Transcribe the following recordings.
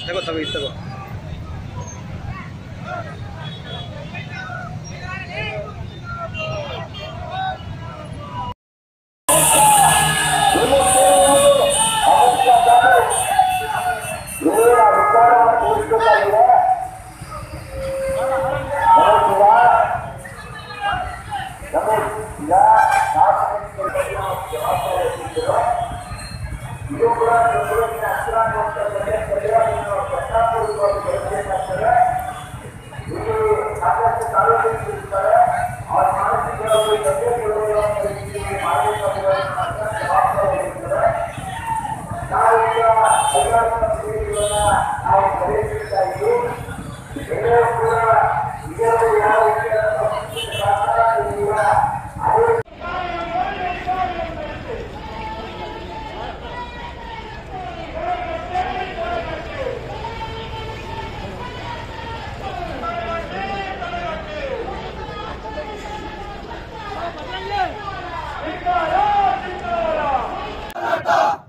ತಗೋ ತಗೋ ಇದು ತಗೋ.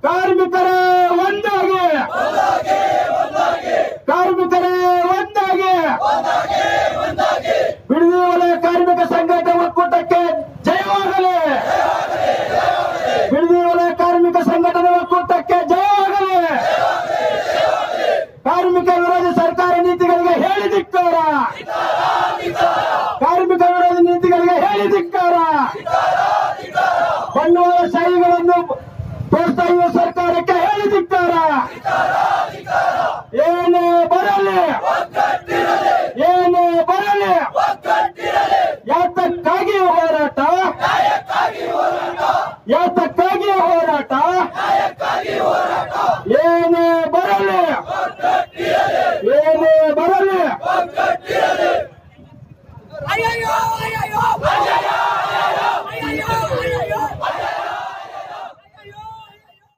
ಕಾರ್ಮಿಕರೇ ಒಂದಾಗಿ, ಕಾರ್ಮಿಕರೇ ಒಂದಾಗಿ, ಬಿಡದಿ ವಲಯ ಕಾರ್ಮಿಕ ಸಂಘಟ ಒಕ್ಕೂಟಕ್ಕೆ ಜಯವಾಗಲಿ, ಬಿಡದಿ ವಲಯ ಕಾರ್ಮಿಕ ಸಂಘಟನೆ ಒಕ್ಕೂಟಕ್ಕೆ ಜಯವಾಗಲಿ. ಕಾರ್ಮಿಕ ವಿರೋಧಿ ಸರ್ಕಾರ ನೀತಿಗಳಿಗೆ ಹೇಳಿ ಧಿಕ್ಕಾರ, ಕಾರ್ಮಿಕ ವಿರೋಧಿ ನೀತಿಗಳಿಗೆ ಹೇಳಿ ಧಿಕ್ಕಾರ. ಬಂಡವಾಳಶಾಹಿಗಳನ್ನು ಪ್ರೋತ್ಸಾಹಿಸುವ ಸರ್ಕಾರ